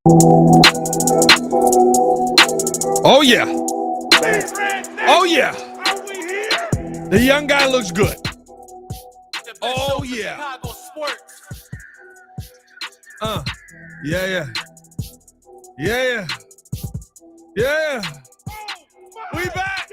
Oh, yeah. Oh, yeah. The young guy looks good. Oh, yeah. Yeah. Yeah. We back.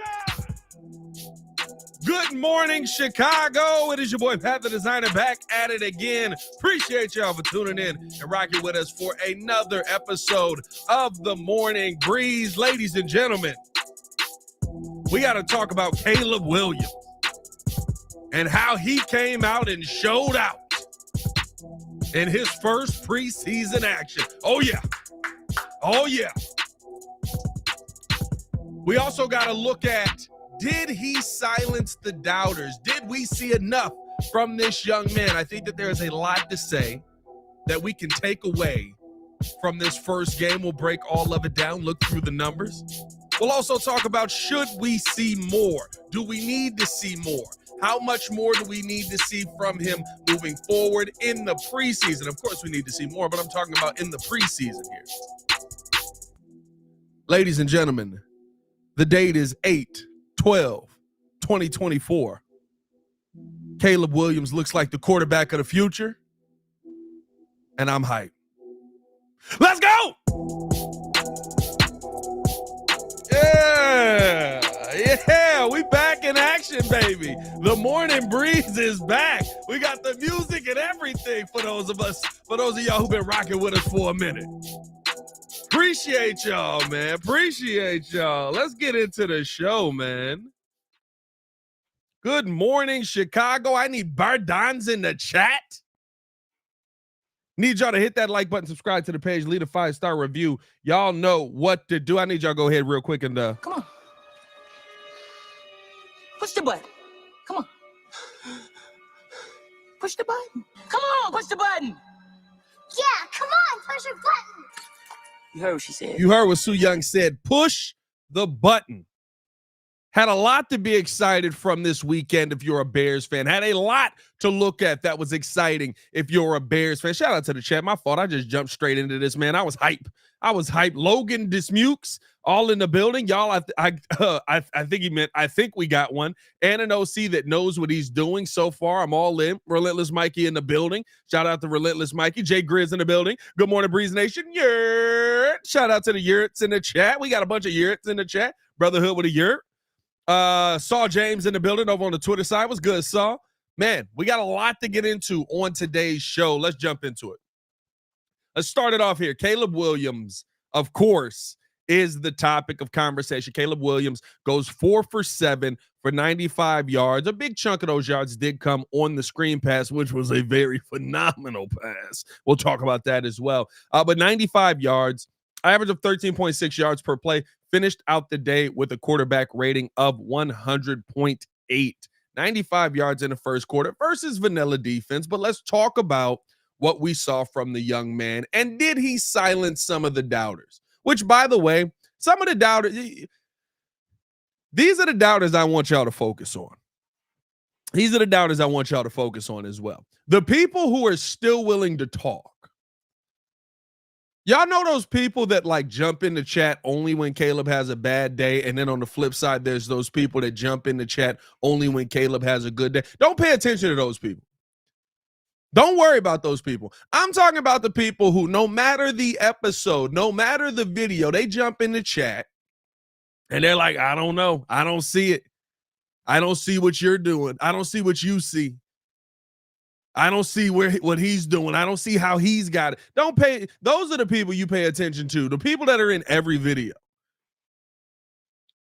Good morning, Chicago. It is your boy, Pat the Designer, back at it again. Appreciate y'all for tuning in and rocking with us for another episode of The Morning Breeze. Ladies and gentlemen, we got to talk about Caleb Williams and how he came out and showed out in his first preseason action. Oh, yeah. We also got to look at, did he silence the doubters? Did we see enough from this young man? I think that there is a lot to say that we can take away from this first game. We'll break all of it down, look through the numbers. We'll also talk about, should we see more? Do we need to see more? How much more do we need to see from him moving forward in the preseason? Of course, we need to see more, but I'm talking about in the preseason here. Ladies and gentlemen, the date is 8/12/2024. Caleb Williams looks like the quarterback of the future, and I'm hyped. Let's go! Yeah, we back in action, baby. The Morning Breeze is back. We got the music and everything for those of y'all who've been rocking with us for a minute. Appreciate y'all, man. Appreciate y'all. Let's get into the show, man. Good morning, Chicago. I need Bardons in the chat. Need y'all to hit that like button, subscribe to the page, leave a 5-star review. Y'all know what to do. I need y'all to go ahead real quick and come on. Push the button. Come on. Push the button. Come on, push the button. Yeah, come on, push your button. You heard what she said. You heard what Sue Young said. Push the button. Had a lot to be excited from this weekend if you're a Bears fan. Had a lot to look at that was exciting if you're a Bears fan. Shout out to the chat. My fault. I just jumped straight into this, man. I was hype. Logan Dismukes, all in the building. Y'all, I think he meant, I think we got one. And an OC that knows what he's doing so far. I'm all in. Relentless Mikey in the building. Shout out to Relentless Mikey. Jay Grizz in the building. Good morning, Breeze Nation. Yurt. Shout out to the Yurts in the chat. We got a bunch of Yurts in the chat. Brotherhood with a Yurt. Saw James in the building over on the Twitter side. What's good, Saw? Man, we got a lot to get into on today's show. Let's jump into it. Let's start it off here. Caleb Williams, of course, is the topic of conversation. Caleb Williams goes 4 for 7 for 95 yards. A big chunk of those yards did come on the screen pass, which was a very phenomenal pass. We'll talk about that as well. But 95 yards, average of 13.6 yards per play, finished out the day with a quarterback rating of 100.8. 95 yards in the first quarter versus vanilla defense. But let's talk about what we saw from the young man. And did he silence some of the doubters? Which, by the way, some of the doubters, these are the doubters I want y'all to focus on. These are the doubters I want y'all to focus on as well. The people who are still willing to talk. Y'all know those people that like jump in the chat only when Caleb has a bad day, and then on the flip side, there's those people that jump in the chat only when Caleb has a good day. Don't pay attention to those people. Don't worry about those people. I'm talking about the people who, no matter the episode, no matter the video, they jump in the chat and they're like, I don't know. I don't see it. I don't see what you're doing. I don't see what you see. I don't see what he's doing. I don't see how he's got it. Don't pay. Those are the people you pay attention to. The people that are in every video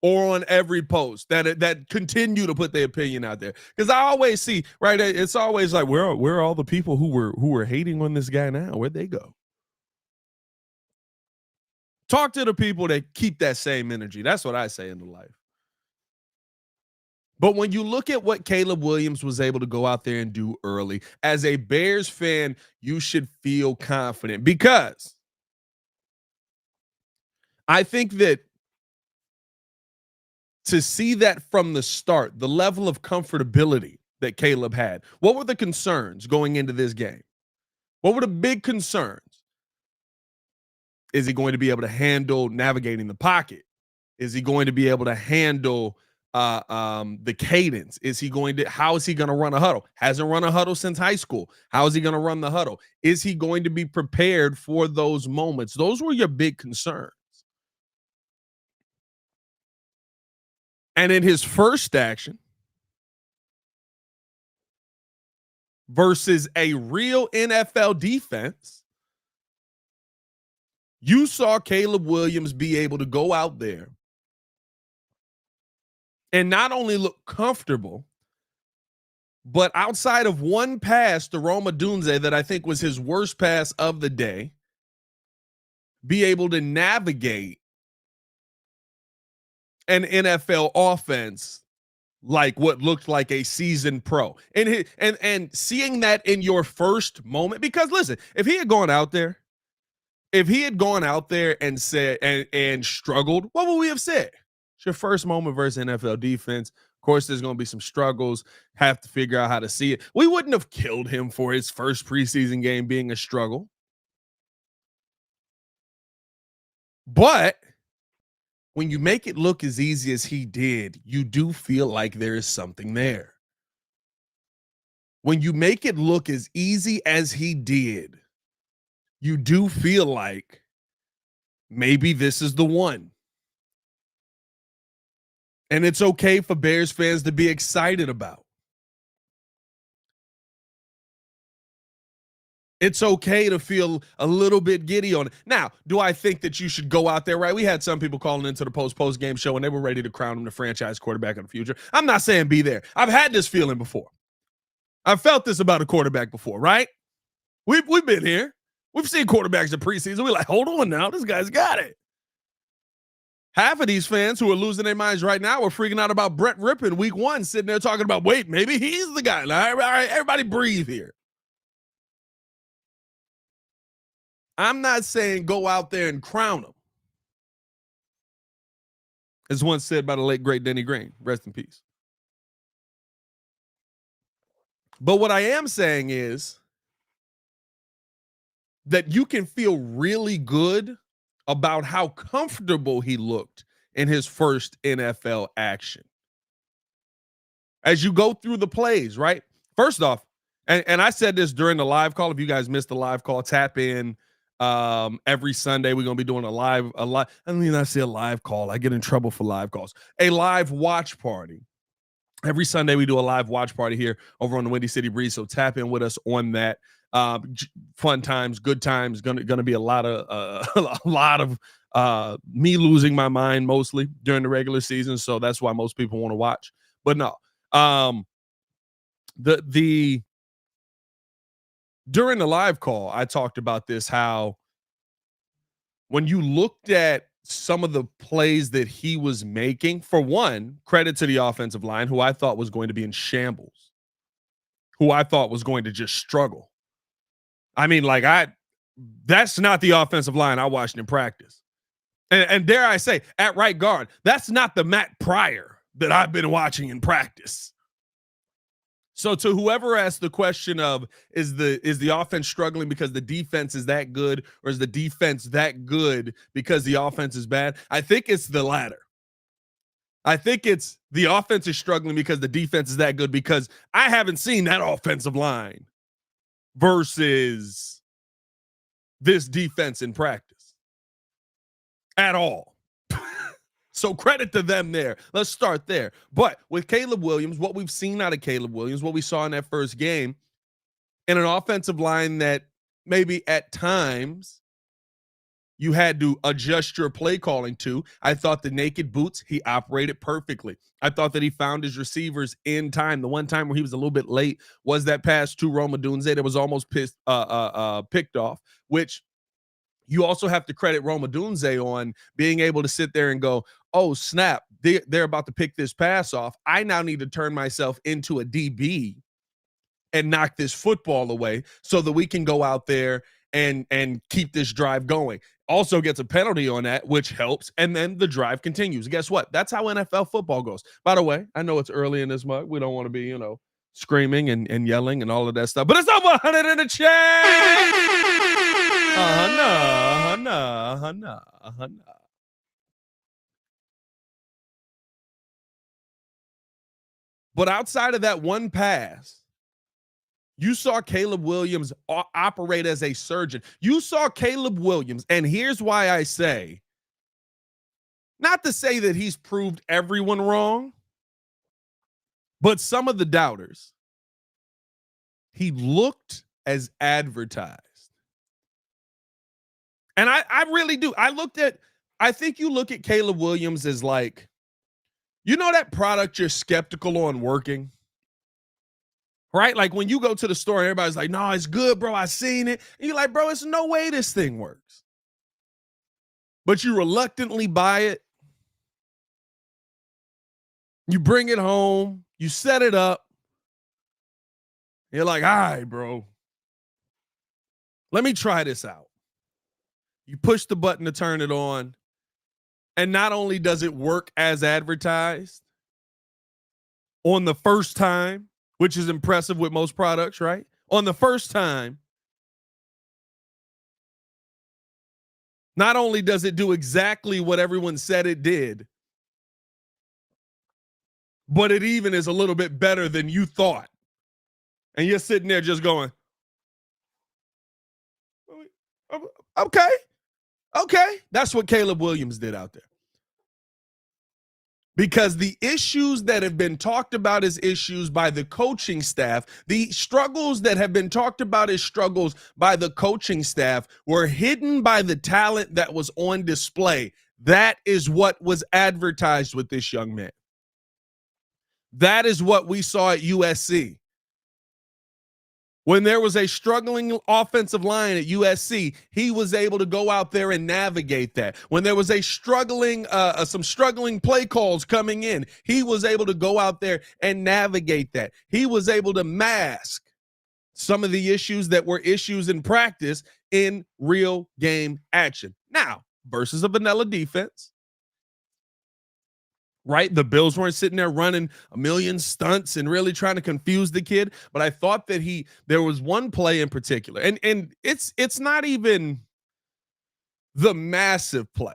or on every post that continue to put their opinion out there. Because I always see, right, it's always like, where are all the people who were hating on this guy now? Where'd they go? Talk to the people that keep that same energy. That's what I say in the life. But when you look at what Caleb Williams was able to go out there and do early, as a Bears fan, you should feel confident, because I think that to see that from the start, the level of comfortability that Caleb had, what were the concerns going into this game? What were the big concerns? Is he going to be able to handle navigating the pocket? Is he going to be able to handle the cadence? How is he going to run a huddle? Hasn't run a huddle since high school. How is he going to run the huddle? Is he going to be prepared for those moments? Those were your big concerns. And in his first action versus a real NFL defense, you saw Caleb Williams be able to go out there and not only look comfortable, but outside of one pass to Rome Odunze that I think was his worst pass of the day, be able to navigate an NFL offense like what looked like a seasoned pro. And seeing that in your first moment, because listen, if he had gone out there and said and struggled, what would we have said? It's your first moment versus NFL defense. Of course, there's going to be some struggles. Have to figure out how to see it. We wouldn't have killed him for his first preseason game being a struggle. But when you make it look as easy as he did, you do feel like there is something there. When you make it look as easy as he did, you do feel like maybe this is the one. And it's okay for Bears fans to be excited about. It's okay to feel a little bit giddy on it. Now, do I think that you should go out there, right? We had some people calling into the post-game show and they were ready to crown him the franchise quarterback of the future. I'm not saying be there. I've had this feeling before. I've felt this about a quarterback before, right? We've been here. We've seen quarterbacks in preseason. We're like, hold on now. This guy's got it. Half of these fans who are losing their minds right now are freaking out about Brett Rippon week 1, sitting there talking about, wait, maybe he's the guy. All right, everybody breathe here. I'm not saying go out there and crown him. As once said by the late, great Denny Green. Rest in peace. But what I am saying is that you can feel really good about how comfortable he looked in his first NFL action. As you go through the plays, right? First off, and I said this during the live call. If you guys missed the live call, tap in. Every Sunday we're gonna be doing a live. I mean, I say a live call. I get in trouble for live calls. A live watch party. Every Sunday we do a live watch party here over on the Windy City Breeze. So tap in with us on that. Fun times, good times. Gonna be a lot of me losing my mind mostly during the regular season. So that's why most people want to watch. But no, the during the live call, I talked about this, how when you looked at some of the plays that he was making, for one, credit to the offensive line, who I thought was going to be in shambles, who I thought was going to just struggle. I mean, that's not the offensive line I watched in practice. And dare I say, at right guard, that's not the Matt Pryor that I've been watching in practice. So to whoever asked the question of, is the offense struggling because the defense is that good, or is the defense that good because the offense is bad? I think it's the latter. I think it's the offense is struggling because the defense is that good, because I haven't seen that offensive line versus this defense in practice at all. So credit to them there. Let's start there. But with Caleb Williams, what we've seen out of Caleb Williams, what we saw in that first game, in an offensive line that maybe at times you had to adjust your play calling to. I thought the naked boots, he operated perfectly. I thought that he found his receivers in time. The one time where he was a little bit late was that pass to Rome Odunze that was almost picked off, which you also have to credit Rome Odunze on being able to sit there and go, oh, snap, they're about to pick this pass off. I now need to turn myself into a DB and knock this football away so that we can go out there and keep this drive going. Also gets a penalty on that, which helps, and then the drive continues. Guess what? That's how NFL football goes. By the way, I know it's early in this mug. We don't want to be, screaming and yelling and all of that stuff, but it's over 100 in the chat. Nah. But outside of that one pass, you saw Caleb Williams operate as a surgeon. You saw Caleb Williams, and here's why I say, not to say that he's proved everyone wrong, but some of the doubters, he looked as advertised. And I really do. I think you look at Caleb Williams as like, you know, that product you're skeptical on working, right? Like when you go to the store and everybody's like, no, it's good, bro. I seen it. And you're like, bro, it's no way this thing works. But you reluctantly buy it. You bring it home. You set it up. You're like, all right, bro. Let me try this out. You push the button to turn it on. And not only does it work as advertised on the first time, which is impressive with most products, right? On the first time, not only does it do exactly what everyone said it did, but it even is a little bit better than you thought. And you're sitting there just going, okay. That's what Caleb Williams did out there. Because the issues that have been talked about as issues by the coaching staff, the struggles that have been talked about as struggles by the coaching staff were hidden by the talent that was on display. That is what was advertised with this young man. That is what we saw at USC. When there was a struggling offensive line at USC, he was able to go out there and navigate that. When there was a some struggling play calls coming in, he was able to go out there and navigate that. He was able to mask some of the issues that were issues in practice in real game action. Now, versus a vanilla defense, right? The Bills weren't sitting there running a million stunts and really trying to confuse the kid. But I thought that there was one play in particular, and it's not even the massive play,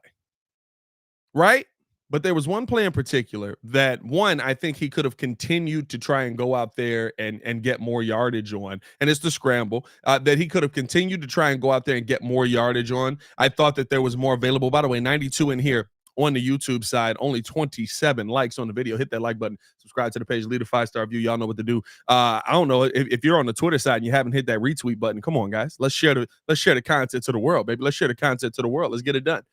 right? But there was one play in particular that I think he could have continued to try and go out there and get more yardage on. And it's the scramble that he could have continued to try and go out there and get more yardage on. I thought that there was more available. By the way, 92 in here on the YouTube side, only 27 likes on the video. Hit that like button, subscribe to the page, leave a 5-star review. Y'all know what to do. I don't know if you're on the Twitter side and you haven't hit that retweet button. Come on, guys. Let's share the content to the world, baby. Let's share the content to the world. Let's get it done.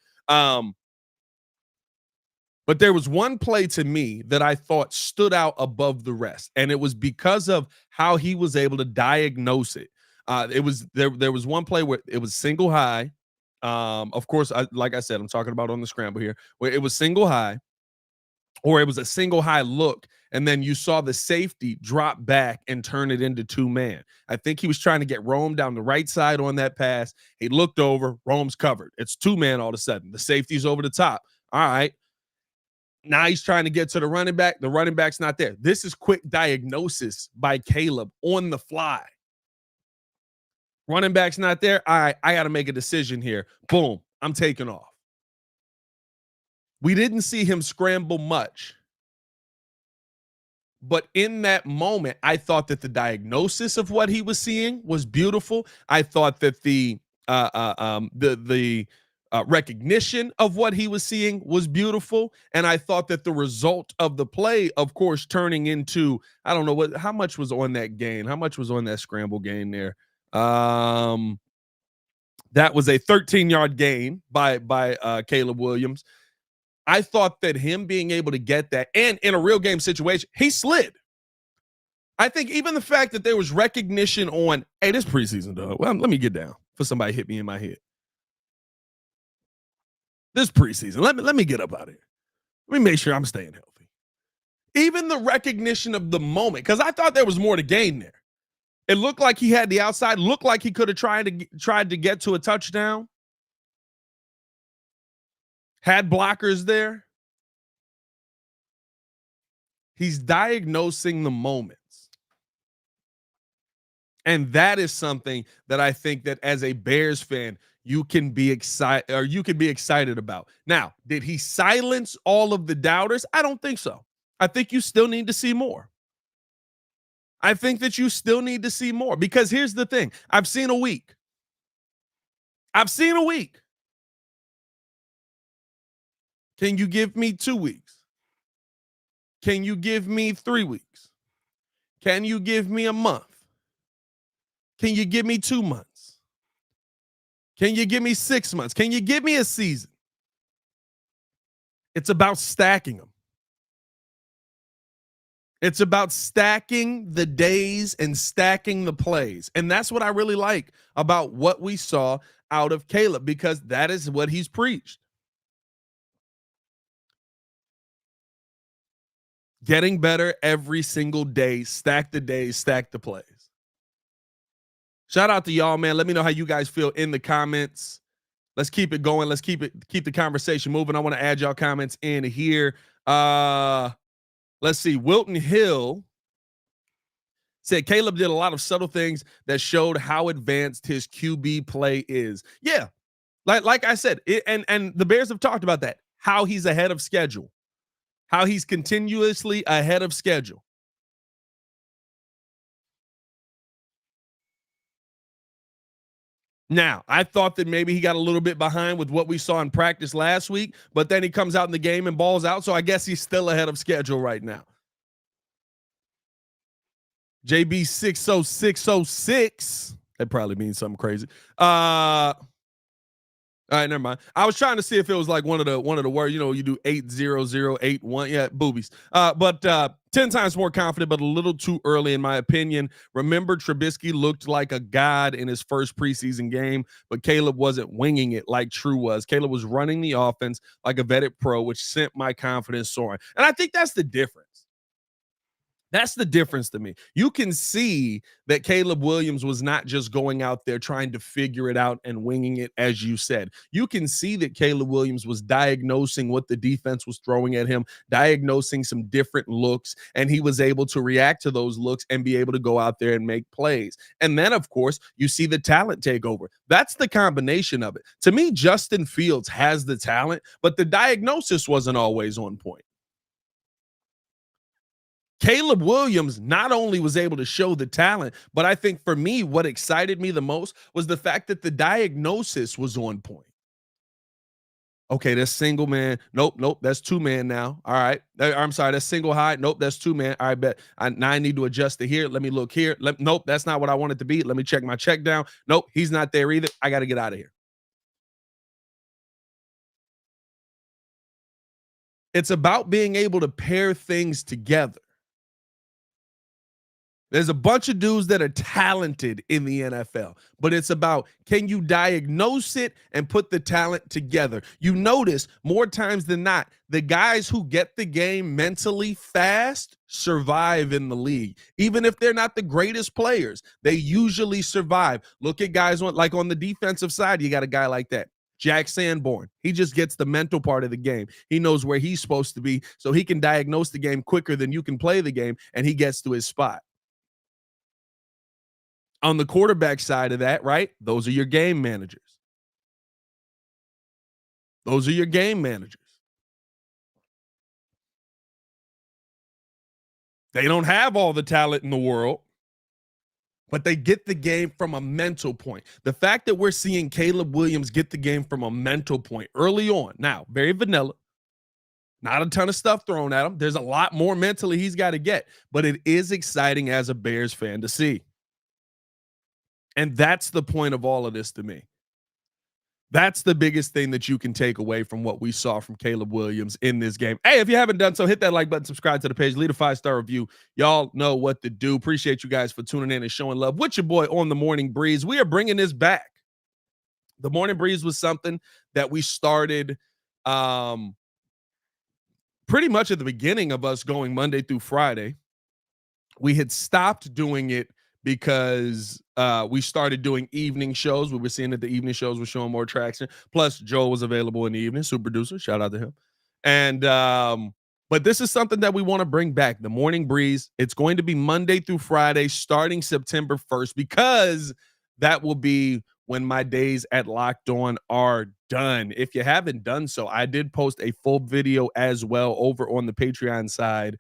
But there was one play to me that I thought stood out above the rest, and it was because of how he was able to diagnose it. There was one play where it was single high. Of course, like I said, I'm talking about on the scramble here, where it was single high, or it was a single high look, and then you saw the safety drop back and turn it into two-man. I think he was trying to get Rome down the right side on that pass. He looked over, Rome's covered. It's two-man all of a sudden. The safety's over the top. All right. Now he's trying to get to the running back. The running back's not there. This is quick diagnosis by Caleb on the fly. Running back's not there. All right, I got to make a decision here. Boom, I'm taking off. We didn't see him scramble much. But in that moment, I thought that the diagnosis of what he was seeing was beautiful. I thought that the recognition of what he was seeing was beautiful. And I thought that the result of the play, of course, turning into, I don't know how much was on that gain. How much was on that scramble gain there? That was a 13-yard gain by Caleb Williams. I thought that him being able to get that, and in a real game situation, he slid. I think even the fact that there was recognition on, hey, this preseason, dog. Well, let me get down for somebody hit me in my head. This preseason, let me get up out of here. Let me make sure I'm staying healthy. Even the recognition of the moment, because I thought there was more to gain there. It looked like he had the outside, looked like he could have tried to get to a touchdown. Had blockers there. He's diagnosing the moments. And that is something that I think that as a Bears fan, you can be excited about. Now, did he silence all of the doubters? I don't think so. I think you still need to see more. I think that you still need to see more because here's the thing. I've seen a week. Can you give me 2 weeks? Can you give me 3 weeks? Can you give me a month? Can you give me 2 months? Can you give me 6 months? Can you give me a season? It's about stacking them. It's about stacking the days and stacking the plays. And that's what I really like about what we saw out of Caleb, because that is what he's preached. Getting better every single day, stack the days, stack the plays. Shout out to y'all, man. Let me know how you guys feel in the comments. Let's keep it going. Let's keep the conversation moving. I want to add y'all comments in here. Let's see. Wilton Hill said Caleb did a lot of subtle things that showed how advanced his QB play is. Yeah, like I said, and the Bears have talked about that. How he's ahead of schedule. How he's continuously ahead of schedule. Now, I thought that maybe he got a little bit behind with what we saw in practice last week, but then he comes out in the game and balls out, so I guess he's still ahead of schedule right now. JB 60606. That probably means something crazy. All right, never mind. I was trying to see if it was like one of the words, you do 80081. Yeah, boobies. But 10 times more confident, but a little too early in my opinion. Remember, Trubisky looked like a god in his first preseason game, but Caleb wasn't winging it like True was. Caleb was running the offense like a vetted pro, which sent my confidence soaring. And I think that's the difference. That's the difference to me. You can see that Caleb Williams was not just going out there trying to figure it out and winging it, as you said. You can see that Caleb Williams was diagnosing what the defense was throwing at him, diagnosing some different looks, and he was able to react to those looks and be able to go out there and make plays. And then, of course, you see the talent take over. That's the combination of it. To me, Justin Fields has the talent, but the diagnosis wasn't always on point. Caleb Williams not only was able to show the talent, but I think for me, what excited me the most was the fact that the diagnosis was on point. Okay, that's single man. Nope, that's two man now. All right. I'm sorry, that's single high. Nope, that's two man. All right, bet. Now I need to adjust to here. Let me look here. Nope, that's not what I want it to be. Let me check my check down. Nope, he's not there either. I got to get out of here. It's about being able to pair things together. There's a bunch of dudes that are talented in the NFL, but it's about, can you diagnose it and put the talent together? You notice more times than not, the guys who get the game mentally fast survive in the league. Even if they're not the greatest players, they usually survive. Look at guys on the defensive side. You got a guy like that. Jack Sanborn. He just gets the mental part of the game. He knows where he's supposed to be, so he can diagnose the game quicker than you can play the game, and he gets to his spot. On the quarterback side of that, right? Those are your game managers. Those are your game managers. They don't have all the talent in the world, but they get the game from a mental point. The fact that we're seeing Caleb Williams get the game from a mental point early on, now, very vanilla, not a ton of stuff thrown at him. There's a lot more mentally he's got to get, but it is exciting as a Bears fan to see. And that's the point of all of this to me. That's the biggest thing that you can take away from what we saw from Caleb Williams in this game. Hey, if you haven't done so, hit that like button, subscribe to the page, leave a 5-star review. Y'all know what to do. Appreciate you guys for tuning in and showing love with your boy on the Morning Breeze. We are bringing this back. The Morning Breeze was something that we started pretty much at the beginning of us going Monday through Friday. We had stopped doing it because we started doing evening shows. We were seeing that the evening shows were showing more traction. Plus, Joel was available in the evening, super producer. Shout out to him. And But this is something that we want to bring back, the morning breeze. It's going to be Monday through Friday starting September 1st, because that will be when my days at Locked On are done. If you haven't done so, I did post a full video as well over on the Patreon side,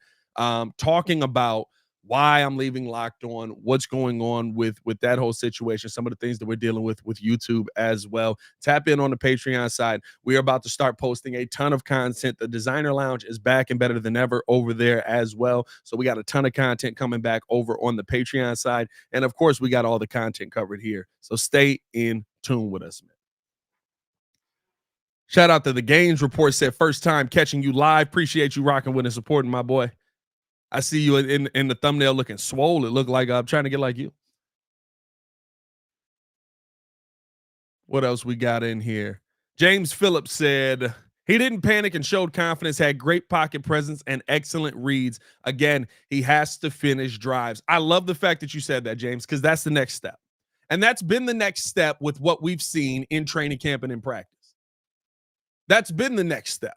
talking about why I'm leaving Locked On, what's going on with that whole situation, some of the things that we're dealing with YouTube as well. Tap in on the Patreon side. We are about to start posting a ton of content. The Designer Lounge is back and better than ever over there as well. So we got a ton of content coming back over on the Patreon side. And of course, we got all the content covered here. So stay in tune with us, man. Shout out to the Games Report, said first time catching you live. Appreciate you rocking with and supporting, my boy. I see you in the thumbnail looking swole. It looked like I'm trying to get like you. What else we got in here? James Phillips said he didn't panic and showed confidence, had great pocket presence and excellent reads. Again, he has to finish drives. I love the fact that you said that, James, because that's the next step. And that's been the next step with what we've seen in training camp and in practice. That's been the next step.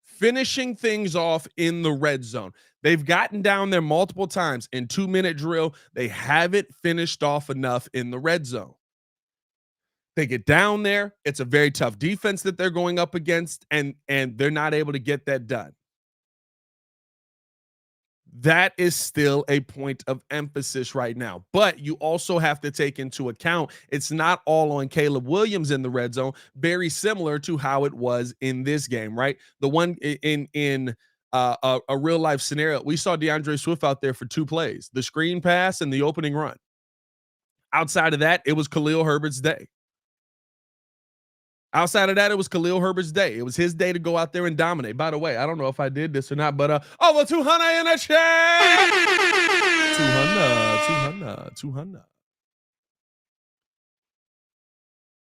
Finishing things off in the red zone. They've gotten down there multiple times in 2-minute drill. They haven't finished off enough in the red zone. They get down there. It's a very tough defense that they're going up against, and they're not able to get that done. That is still a point of emphasis right now. But you also have to take into account it's not all on Caleb Williams in the red zone, very similar to how it was in this game, right? The one in a real life scenario, we saw DeAndre Swift out there for 2 plays, the screen pass and the opening run. Outside of that, it was Khalil Herbert's day. Outside of that, it was Khalil Herbert's day. It was his day to go out there and dominate. By the way, I don't know if I did this or not, but over 200 in the chat. 200.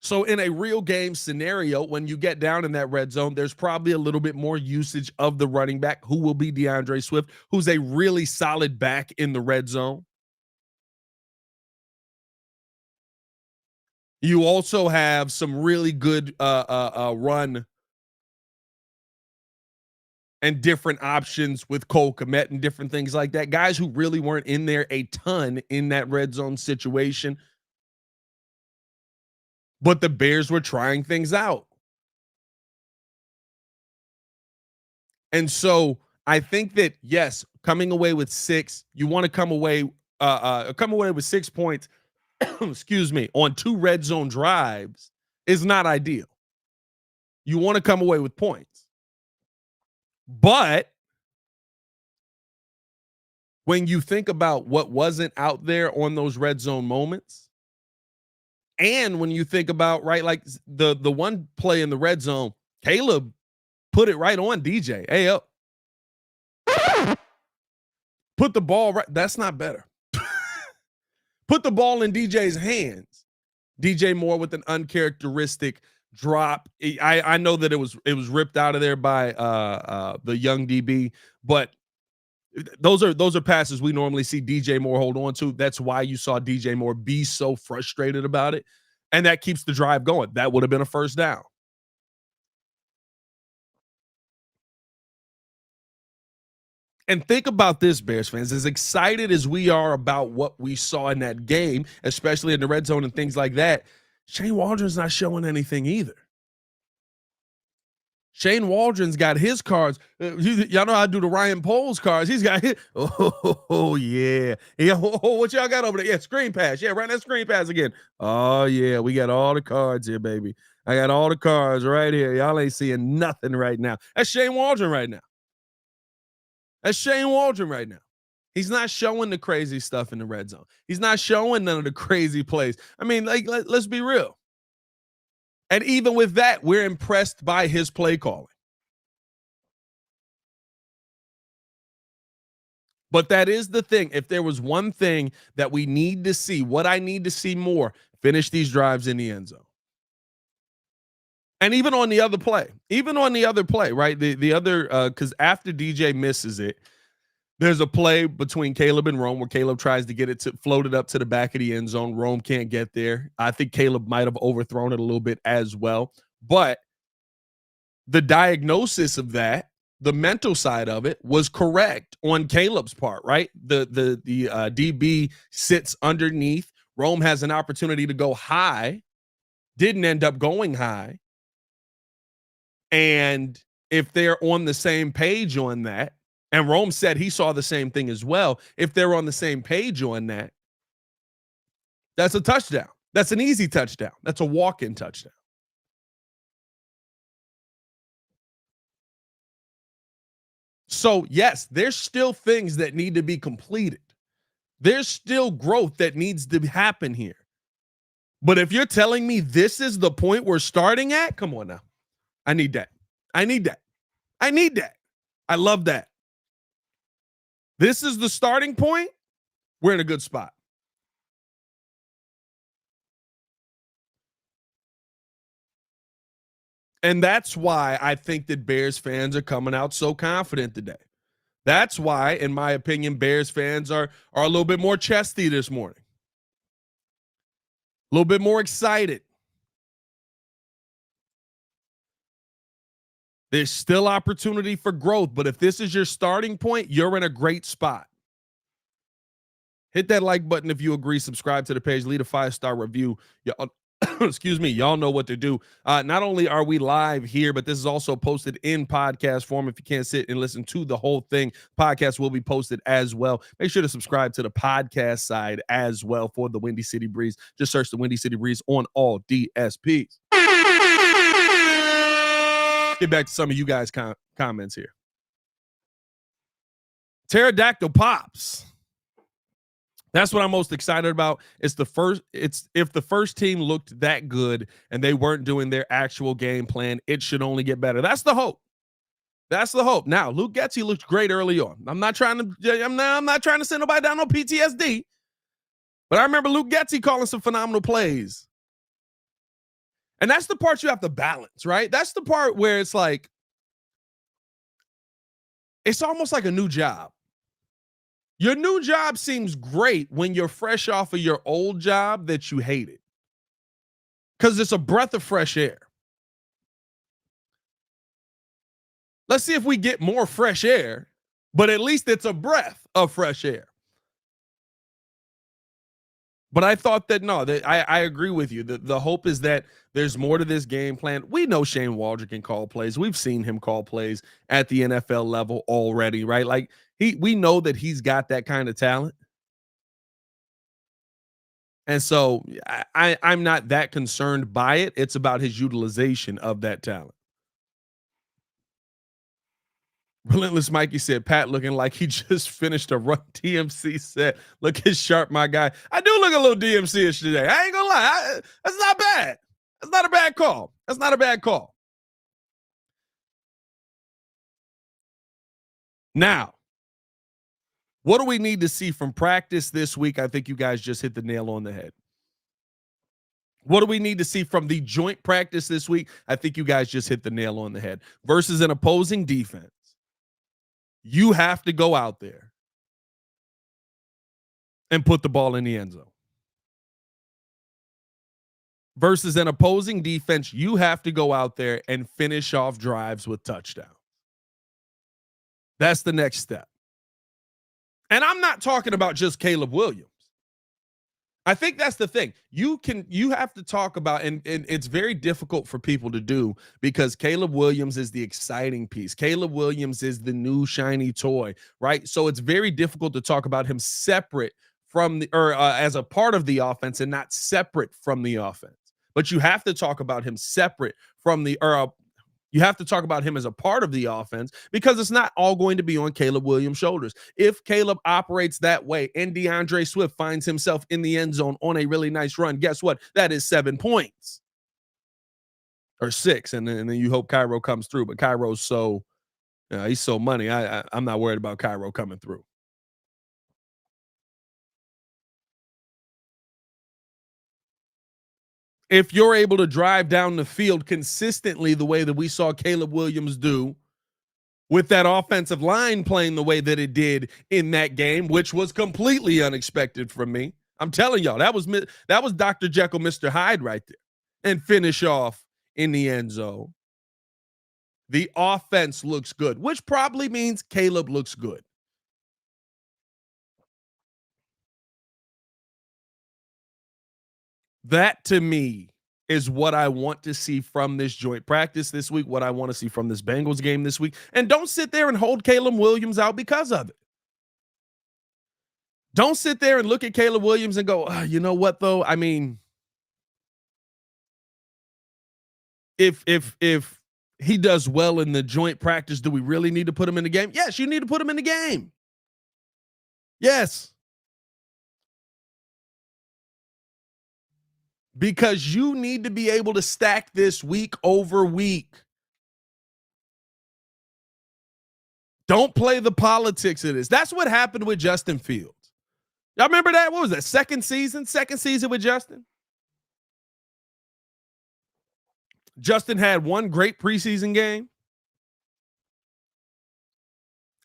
So in a real game scenario, when you get down in that red zone, there's probably a little bit more usage of the running back, who will be DeAndre Swift, who's a really solid back in the red zone. You also have some really good run and different options with Cole Kmet and different things like that. Guys who really weren't in there a ton in that red zone situation. But the Bears were trying things out. And so I think that, yes, coming away with 6, you want to come away with 6 points, excuse me, on 2 red zone drives is not ideal. You want to come away with points. But when you think about what wasn't out there on those red zone moments, and when you think about, right, like the one play in the red zone, Caleb put it right on DJ. Hey, up. Put the ball right. That's not better. Put the ball in DJ's hands. DJ Moore with an uncharacteristic drop. I know that it was ripped out of there by the young DB, but those are passes we normally see DJ Moore hold on to. That's why you saw DJ Moore be so frustrated about it, and that keeps the drive going. That would have been a first down. And think about this, Bears fans, as excited as we are about what we saw in that game, especially in the red zone and things like that, Shane Waldron's not showing anything either. Shane Waldron's got his cards. Y'all know how to do the Ryan Poles cards. He's got his. Oh yeah. What y'all got over there? Yeah, screen pass. Yeah, run that screen pass again. Oh yeah, we got all the cards here, baby. I got all the cards right here. Y'all ain't seeing nothing right now. That's Shane Waldron right now. That's Shane Waldron right now. He's not showing the crazy stuff in the red zone. He's not showing none of the crazy plays. I mean, like, let's be real. And even with that, we're impressed by his play calling. But that is the thing. If there was one thing that we need to see, what I need to see more, finish these drives in the end zone. And even on the other play, right? The other, because after DJ misses it, there's a play between Caleb and Rome where Caleb tries to get it to float it up to the back of the end zone. Rome can't get there. I think Caleb might have overthrown it a little bit as well. But the diagnosis of that the mental side of it was correct on Caleb's part, right? The DB sits underneath. Rome has an opportunity to go high, didn't end up going high. And if they're on the same page on that, and Rome said he saw the same thing as well, if they're on the same page on that, that's a touchdown. That's an easy touchdown. That's a walk-in touchdown. So, yes, there's still things that need to be completed. There's still growth that needs to happen here. But if you're telling me this is the point we're starting at, come on now. I need that. I need that. I need that. I love that. This is the starting point. We're in a good spot. And that's why I think that Bears fans are coming out so confident today. That's why, in my opinion, Bears fans are a little bit more chesty this morning. A little bit more excited. There's still opportunity for growth, but if this is your starting point, you're in a great spot. Hit that like button if you agree. Subscribe to the page. Leave a 5-star review. Excuse me. Y'all know what to do. Not only are we live here, but this is also posted in podcast form. If you can't sit and listen to the whole thing, podcast will be posted as well. Make sure to subscribe to the podcast side as well for the Windy City Breeze. Just search the Windy City Breeze on all DSPs. Get back to some of you guys' comments here. Pterodactyl pops. That's what I'm most excited about. If the first team looked that good and they weren't doing their actual game plan, it should only get better. That's the hope. That's the hope. Now, Luke Getsy looked great early on. I'm not trying to send nobody down on PTSD, but I remember Luke Getsy calling some phenomenal plays. And that's the part you have to balance, right? That's the part where it's like, it's almost like a new job. Your new job seems great when you're fresh off of your old job that you hated, because it's a breath of fresh air. Let's see if we get more fresh air, but at least it's a breath of fresh air. But I thought that, I agree with you. The hope is that there's more to this game plan. We know Shane Waldron can call plays. We've seen him call plays at the NFL level already, right? Like, we know that he's got that kind of talent. And so I'm not that concerned by it. It's about his utilization of that talent. Relentless Mikey said, Pat looking like he just finished a Run DMC set. Look as sharp, my guy. I do look a little DMC-ish today. I ain't gonna lie. That's not bad. That's not a bad call. That's not a bad call. Now, what do we need to see from practice this week? I think you guys just hit the nail on the head. What do we need to see from the joint practice this week? I think you guys just hit the nail on the head. Versus an opposing defense, you have to go out there and put the ball in the end zone. Versus an opposing defense, you have to go out there and finish off drives with touchdowns. That's the next step. And I'm not talking about just Caleb Williams. I think that's the thing. You have to talk about, and it's very difficult for people to do, because Caleb Williams is the exciting piece. Caleb Williams is the new shiny toy, right? So it's very difficult to talk about him separate from as a part of the offense and not separate from the offense. But you have to talk about him separate from you have to talk about him as a part of the offense, because it's not all going to be on Caleb Williams' shoulders. If Caleb operates that way and DeAndre Swift finds himself in the end zone on a really nice run, guess what? That is 7 points or 6. And then you hope Cairo comes through. But Cairo's he's so money. I'm not worried about Cairo coming through. If you're able to drive down the field consistently the way that we saw Caleb Williams do, with that offensive line playing the way that it did in that game, which was completely unexpected from me. I'm telling y'all, that was Dr. Jekyll, Mr. Hyde right there, and finish off in the end zone, The offense looks good, which probably means Caleb looks good. That to me is what I want to see from this joint practice this week, what I want to see from this Bengals game this week. And don't sit there and hold Caleb Williams out because of it. Don't sit there and look at Caleb Williams and go, you know what, though? I mean, if he does well in the joint practice, do we really need to put him in the game? Yes, you need to put him in the game. Yes. Because you need to be able to stack this week over week. Don't play the politics of this. That's what happened with Justin Fields. Y'all remember that? What was that? Second season with Justin? Justin had one great preseason game.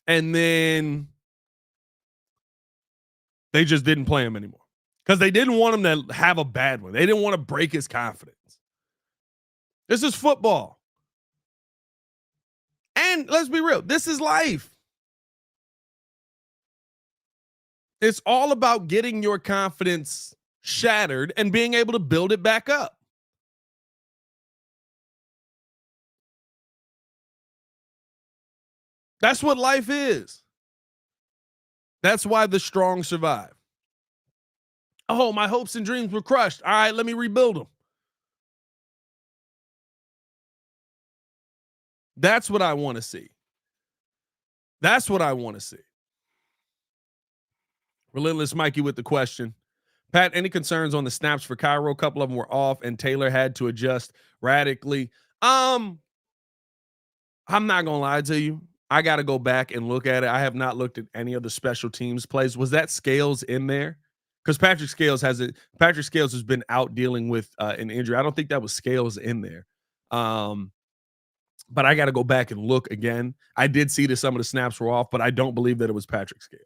And then they just didn't play him anymore. Because they didn't want him to have a bad one. They didn't want to break his confidence. This is football. And let's be real, this is life. It's all about getting your confidence shattered and being able to build it back up. That's what life is. That's why the strong survive. Oh, my hopes and dreams were crushed. All right, let me rebuild them. That's what I want to see. That's what I want to see. Relentless Mikey with the question. Pat, any concerns on the snaps for Cairo? A couple of them were off and Taylor had to adjust radically. I'm not going to lie to you. I got to go back and look at it. I have not looked at any of the special teams plays. Was that Scales in there? Because Patrick Scales has been out dealing with an injury. I don't think that was Scales in there. But I got to go back and look again. I did see that some of the snaps were off, but I don't believe that it was Patrick Scales.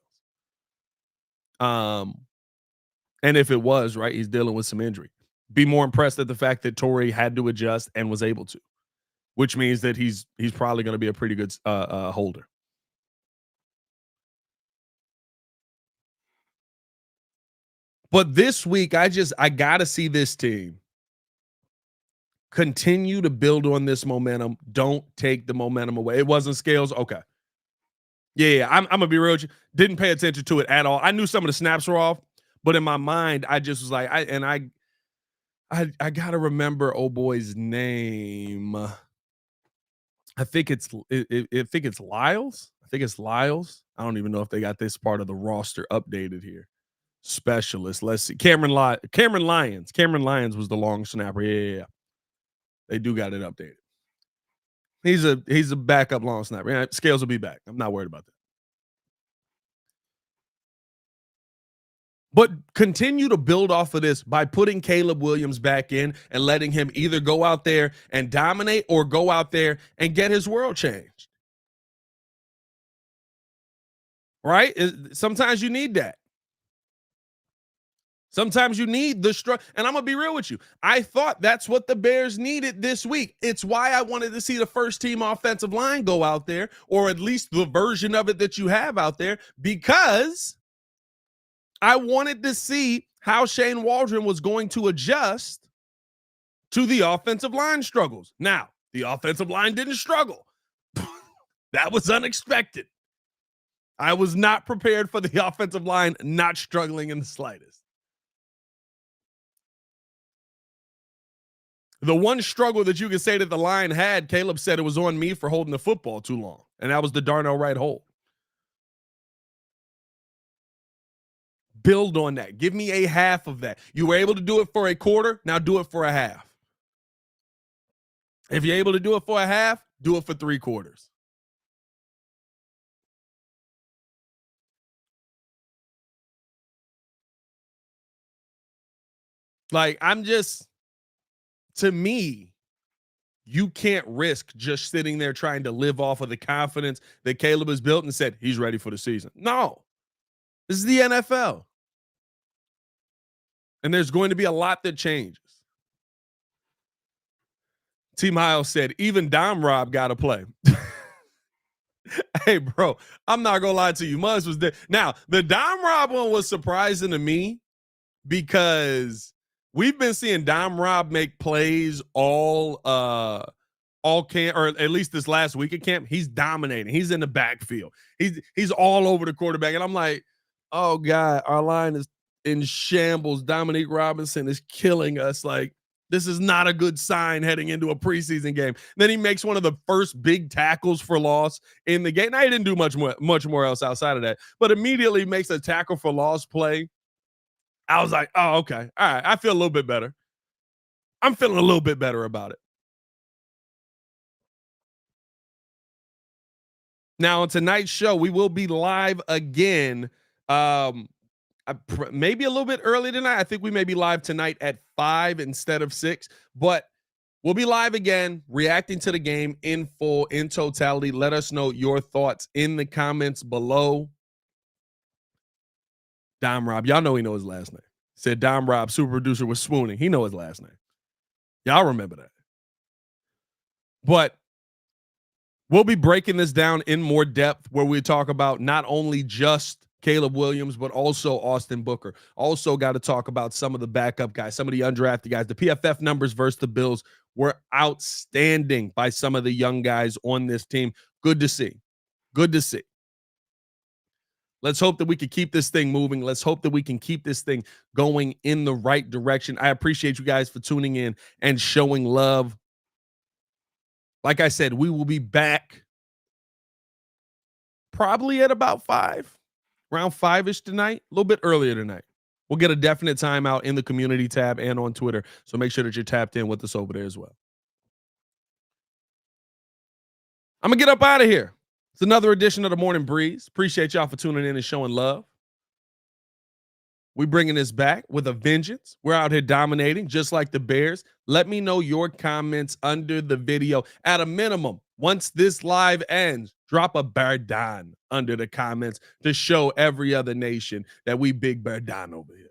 And if it was, right, he's dealing with some injury. Be more impressed at the fact that Torrey had to adjust and was able to, which means that he's probably going to be a pretty good holder. But this week, I got to see this team continue to build on this momentum. Don't take the momentum away. It wasn't Scales. Okay. Yeah, I'm going to be real with you. Didn't pay attention to it at all. I knew some of the snaps were off, but in my mind, I just was like, I got to remember old boy's name. I think it's Lyles. I think it's Lyles. I don't even know if they got this part of the roster updated here. Specialist. Let's see. Cameron Lyons. Cameron Lyons was the long snapper. Yeah. They do got it updated. He's a backup long snapper. Yeah, Scales will be back. I'm not worried about that. But continue to build off of this by putting Caleb Williams back in and letting him either go out there and dominate or go out there and get his world changed. Right? Sometimes you need that. Sometimes you need the struggle. And I'm going to be real with you. I thought that's what the Bears needed this week. It's why I wanted to see the first team offensive line go out there, or at least the version of it that you have out there, because I wanted to see how Shane Waldron was going to adjust to the offensive line struggles. Now, the offensive line didn't struggle. That was unexpected. I was not prepared for the offensive line not struggling in the slightest. The one struggle that you can say that the line had, Caleb said it was on me for holding the football too long, and that was the Darnell Wright hold. Build on that. Give me a half of that. You were able to do it for a quarter, now do it for a half. If you're able to do it for a half, do it for 3 quarters. Like, to me, you can't risk just sitting there trying to live off of the confidence that Caleb has built and said he's ready for the season. No, this is the NFL. And there's going to be a lot that changes. T. Miles said, even Dom Rob got to play. Hey, bro, I'm not going to lie to you. Muzz was there. Now, the Dom Rob one was surprising to me because we've been seeing Dom Rob make plays all camp, or at least this last week at camp. He's dominating. He's in the backfield. He's all over the quarterback. And I'm like, oh, God, our line is in shambles. Dominique Robinson is killing us. Like, this is not a good sign heading into a preseason game. Then he makes one of the first big tackles for loss in the game. Now, he didn't do much more else outside of that, but immediately makes a tackle for loss play. I was like, oh, okay. All right. I feel a little bit better. I'm feeling a little bit better about it. Now, on tonight's show, we will be live again. Maybe a little bit early tonight. I think we may be live tonight at 5 instead of 6, but we'll be live again, reacting to the game in full, in totality. Let us know your thoughts in the comments below. Dom Rob, y'all know he knows his last name. Said Dom Rob, super producer, was swooning. He knows his last name. Y'all remember that. But we'll be breaking this down in more depth, where we talk about not only just Caleb Williams, but also Austin Booker. Also got to talk about some of the backup guys, some of the undrafted guys. The PFF numbers versus the Bills were outstanding by some of the young guys on this team. Good to see. Good to see. Let's hope that we can keep this thing moving. Let's hope that we can keep this thing going in the right direction. I appreciate you guys for tuning in and showing love. Like I said, we will be back probably at about 5. Around 5-ish tonight, a little bit earlier tonight. We'll get a definite time out in the community tab and on Twitter. So make sure that you're tapped in with us over there as well. I'm going to get up out of here. It's another edition of the Morning Breeze. Appreciate y'all for tuning in and showing love. We bringing this back with a vengeance. We're out here dominating just like the Bears. Let me know your comments under the video. At a minimum, once this live ends, drop a Bardan under the comments to show every other nation that we big Bardan over here.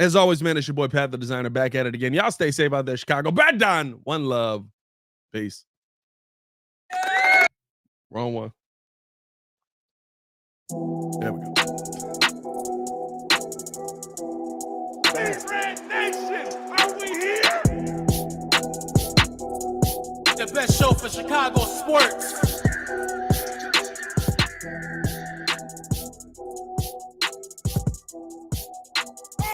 As always, man, it's your boy Pat the Designer back at it again. Y'all stay safe out there, Chicago. Bardan, one love. Peace. Wrong one. There we go. Big Red Nation, are we here? The best show for Chicago sports.